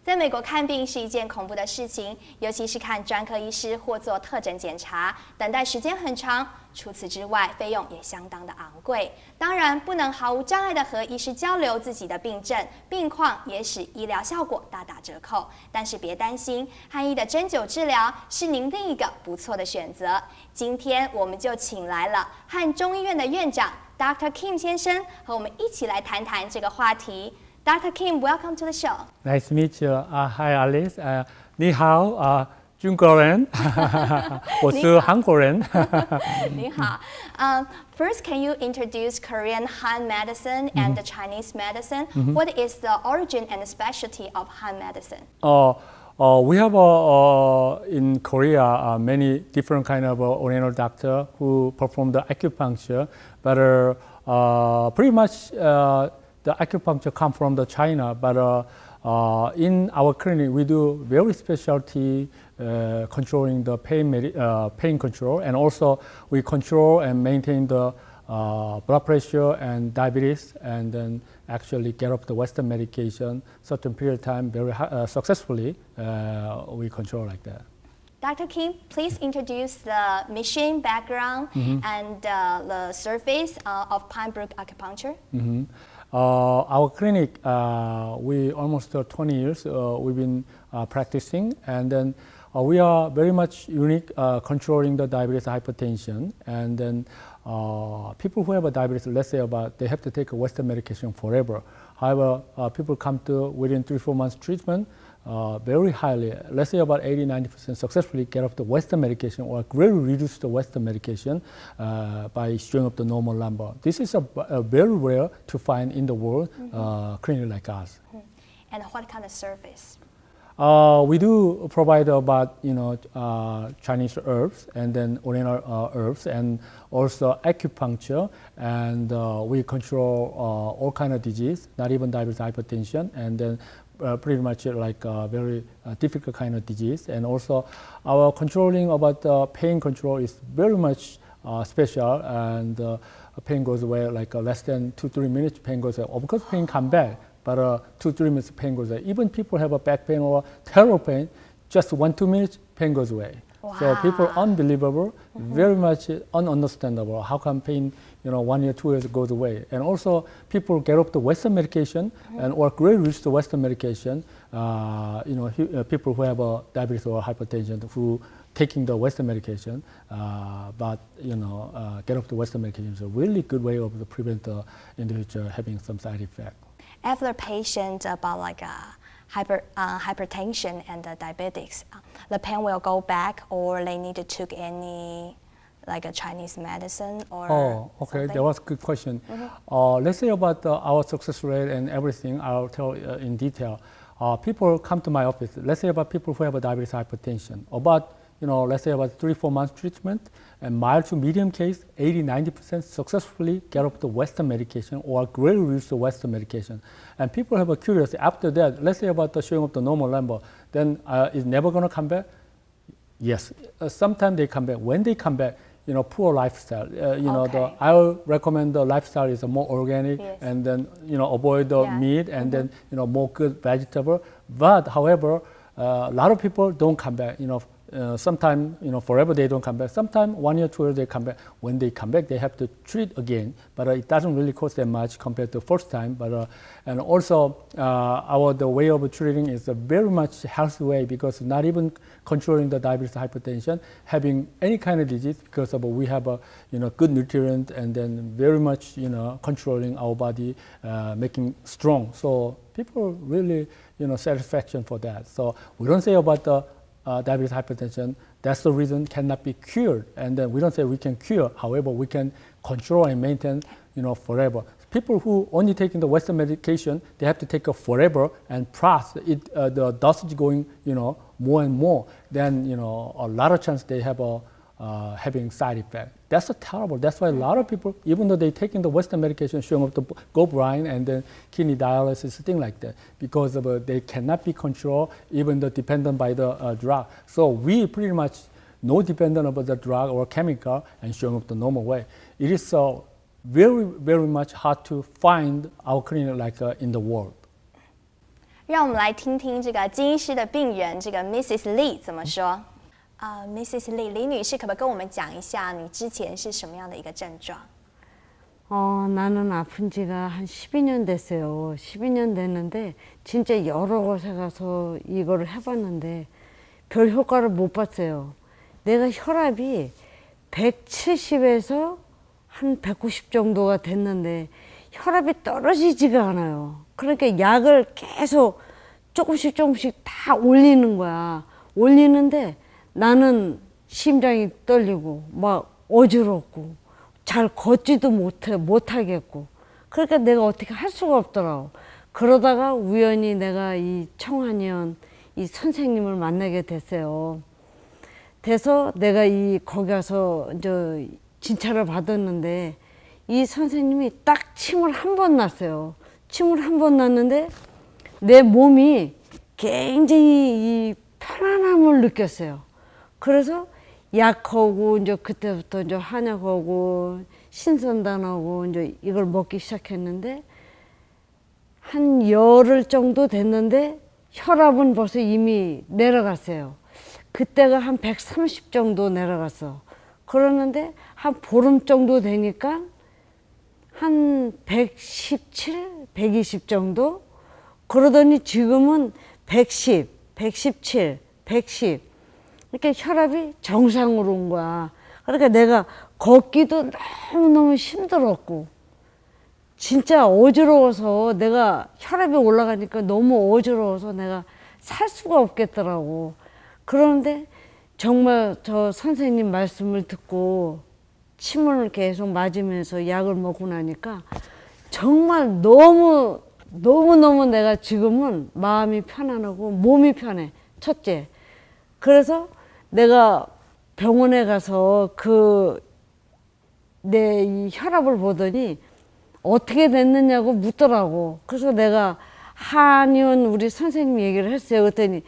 在美国看病是一件恐怖的事情，尤其是看专科医师或做特诊检查，等待时间很长。除此之外，费用也相当的昂贵。当然，不能毫无障碍的和医师交流自己的病症、病况，也使医疗效果大打折扣。但是别担心，汉医的针灸治疗是您另一个不错的选择。今天我们就请来了汉中医院的院长 Dr. Kim 先生，和我们一起来谈谈这个话题。Dr. Kim, welcome to the show. Nice to meet you. Hi, Alice. 你好，中国人，我是韩国人。你好。First, can you introduce Korean Han medicine and the Chinese medicine? What is the origin and the specialty of Han medicine? We have in Korea many different kind of Oriental doctor who perform the acupuncture, but pretty much the acupuncture come from the China. But in our clinic, we do very specialty controlling the pain control, and also we control and maintain the blood pressure and diabetes, and then actually get off the Western medication certain period of time very successfully. We control like that. Dr. Kim, please introduce the mission background and the surface of Pinebrook acupuncture. Our clinic, we almost 20 years we've been practicing, and then we are very much unique controlling the diabetes, hypertension, and then people who have a diabetes, let's say about they have to take a Western medication forever. However, people come to within 3-4 months treatment very highly, let's say about 80-90% successfully get off the Western medication or greatly reduce the Western medication by showing up the normal number. This is a very rare to find in the world clinic like us. And what kind of service? We do provide about Chinese herbs and then Oriental herbs, and also acupuncture, and we control all kind of disease, not even diabetes, hypertension, and then pretty much like very difficult kind of disease. And also our controlling about pain control is very much special, and pain goes away like less than 2-3 minutes. Pain goes away. Of course, pain come back, but 2-3 minutes pain goes away. Even people have a back pain or terrible pain, just 1-2 minutes pain goes away. Wow. So people unbelievable, very much ununderstandable. How come pain 1 year, 2 years goes away? And also people get off the Western medication and or greatly reach the Western medication. People who have diabetes or hypertension who taking the Western medication, but get off the Western medication is a really good way of prevent the individual having some side effect. If the patient about like hypertension and diabetics, the pain will go back, or they need to take any like a Chinese medicine or okay, something? that was a good question. Let's say about our success rate and everything, I'll tell in detail. People come to my office, let's say about people who have a diabetes, hypertension, about let's say about 3-4 months treatment, and mild to medium case, 80-90% successfully get off the Western medication or greatly reduce the Western medication. And people have a curiosity after that, let's say about the showing up the normal number, then is never going to come back? Yes, sometimes they come back. When they come back, poor lifestyle. Okay. I will recommend the lifestyle is more organic, yes. and then avoid the meat, and then more good vegetable. But however, a lot of people don't come back. Sometimes forever they don't come back. Sometimes 1 year, 2 years they come back. When they come back, they have to treat again. But it doesn't really cost that much compared to first time. But and also the way of treating is a very much healthy way, because not even controlling the diabetes, hypertension, having any kind of disease, because of we have a good nutrient, and then very much controlling our body, making strong. So people really satisfaction for that. So we don't say about the diabetes, hypertension, that's the reason cannot be cured. And then we don't say we can cure, however, we can control and maintain, forever. People who only taking the Western medication, they have to take it forever, and plus the dosage going, more and more, then, a lot of chance they have having side effect. That's terrible. That's why a lot of people, even though they taking the Western medication, showing up the go blind and then kidney dialysis, thing like that, because of they cannot be controlled, even though dependent by the drug. So we pretty much no dependent about the drug or chemical and showing up the normal way. It is very, very much hard to find our clinic like in the world. 让我们来听听这个金医师的病人这个 Mrs. Lee 怎么说。Mrs. Lee 李女士，可不可以跟我们讲一下你之前是什么样的一个症状？ 나는 아픈 지가 한 12년 됐어요. 12년 됐는데 진짜 여러 곳에 가서 이거를 해봤는데 별 효과를 못 봤어요. 내가 혈압이 170에서 한 190 정도가 됐는데 혈압이 떨어지지가 않아요. 그러니까 약을 계속 조금씩 다 올리는 거야. 올리는데 나는 심장이 떨리고 막 어지럽고 잘 걷지도 못하겠고 그러니까 내가 어떻게 할 수가 없더라고. 그러다가 우연히 내가 이 청한의원 이 선생님을 만나게 됐어요. 돼서 내가 거기 가서 이제 진찰을 받았는데 이 선생님이 딱 침을 한 번 놨어요. 침을 한 번 놨는데 내 몸이 굉장히 이 편안함을 느꼈어요. 그래서 약하고 이제 그때부터 이제 한약하고 신선단하고 이제 이걸 먹기 시작했는데 한 열흘 정도 됐는데 혈압은 벌써 이미 내려갔어요. 그때가 한 130 정도 내려갔어. 그러는데 한 보름 정도 되니까 한 117, 120 정도? 그러더니 지금은 110, 117, 110. 이렇게 혈압이 정상으로 온 거야. 그러니까 내가 걷기도 너무너무 힘들었고 진짜 어지러워서 내가 혈압이 올라가니까 너무 어지러워서 내가 살 수가 없겠더라고. 그런데 정말 저 선생님 말씀을 듣고 침을 계속 맞으면서 약을 먹고 나니까 정말 너무너무 내가 지금은 마음이 편안하고 몸이 편해. 첫째. 그래서 내가 병원에 가서 내 이 혈압을 보더니 어떻게 됐느냐고 묻더라고. 그래서 내가 한의원 우리 선생님 얘기를 했어요. 그랬더니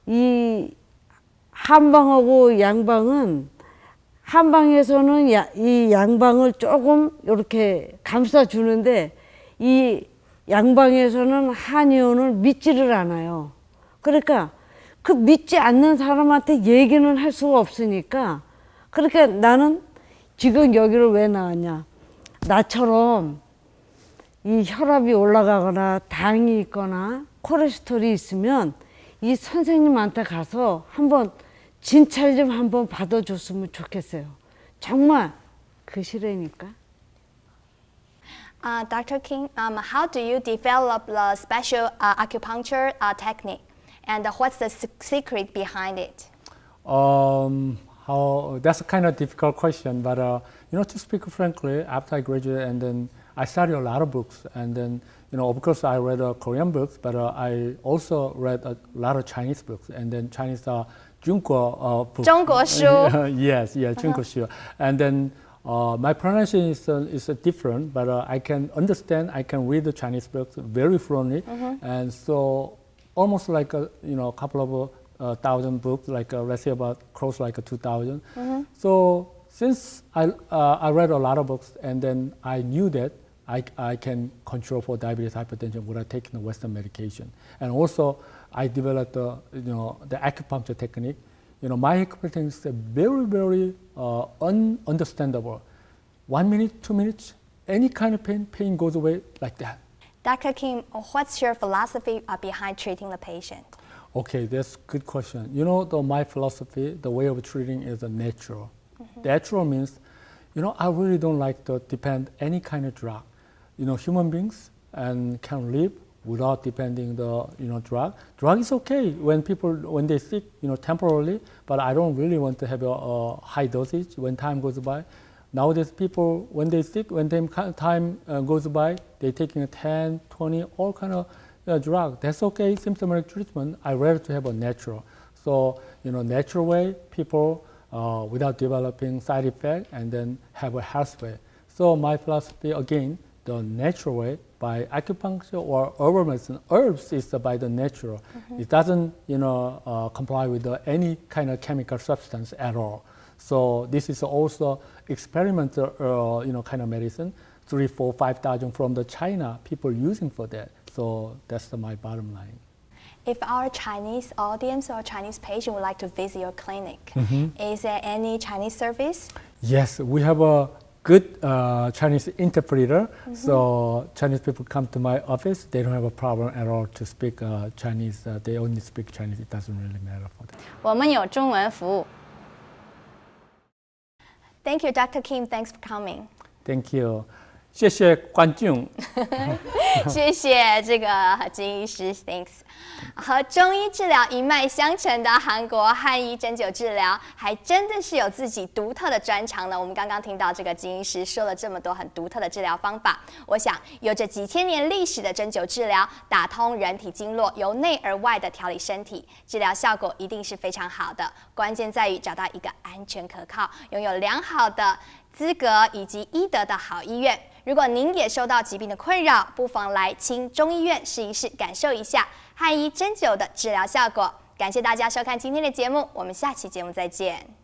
이 한방하고 양방은 한방에서는 이 양방을 조금 이렇게 감싸주는데 이 양방에서는 한의원을 믿지를 않아요. 그러니까 그 믿지 않는 사람한테 얘기는 할 수가 없으니까 그러니까 나는 지금 여기를 왜 나왔냐. 나처럼 이 혈압이 올라가거나 당이 있거나 콜레스테롤이 있으면 이 선생님한테 가서 한번 진찰 좀 한번 받아줬으면 좋겠어요. 정말 그 시래니까. Dr. Kim, how do you develop the special acupuncture technique? And what's the secret behind it? That's a kind of difficult question, but to speak frankly, after I graduated and then I studied a lot of books, and then of course I read Korean books, but I also read a lot of Chinese books, and then Chinese Junko books. 中国书 Yes, Junko书. And then my pronunciation is different, but I can understand, I can read the Chinese books very fluently, and so almost like a couple of thousand books, like let's say about close like 2,000. So since I read a lot of books, and then I knew that I can control for diabetes, hypertension without taking the Western medication, and also I developed the acupuncture technique. My acupuncture is very ununderstandable. 1 minute, 2 minutes, any kind of pain goes away like that. Dr. Kim, what's your philosophy behind treating the patient? Okay, that's a good question. My philosophy, the way of treating is natural. Natural means, I really don't like to depend any kind of drug. Human beings can live without depending the drug. Drug is okay when they sick, temporarily, but I don't really want to have a high dosage when time goes by. Nowadays, people, when they sick, when time goes by, they're taking 10, 20, all kind of drug. That's okay, symptomatic treatment. I rather to have a natural. So, natural way, people without developing side effect, and then have a health way. So my philosophy, again, the natural way by acupuncture or herbal medicine. Herbs is by the natural. It doesn't, comply with any kind of chemical substance at all. So this is also experimental, kind of medicine. 3,000, 4,000, 5,000 from the China people using for that. So that's my bottom line. If our Chinese audience or Chinese patient would like to visit your clinic, is there any Chinese service? Yes, we have a good Chinese interpreter. So Chinese people come to my office, they don't have a problem at all to speak Chinese. They only speak Chinese. It doesn't really matter for them. 我们有中文服务。Thank you, Dr. Kim. Thanks for coming. Thank you. 谢谢观众。谢谢这个金医师 ，Thanks。和中医治疗一脉相承的韩国汉医针灸治疗，还真的是有自己独特的专长呢。我们刚刚听到这个金医师说了这么多很独特的治疗方法，我想有着几千年历史的针灸治疗，打通人体经络，由内而外的调理身体，治疗效果一定是非常好的。关键在于找到一个安全可靠、拥有良好的资格以及医德的好医院。如果您也受到疾病的困扰，不妨来清中医院试一试，感受一下汉医针灸的治疗效果。感谢大家收看今天的节目，我们下期节目再见。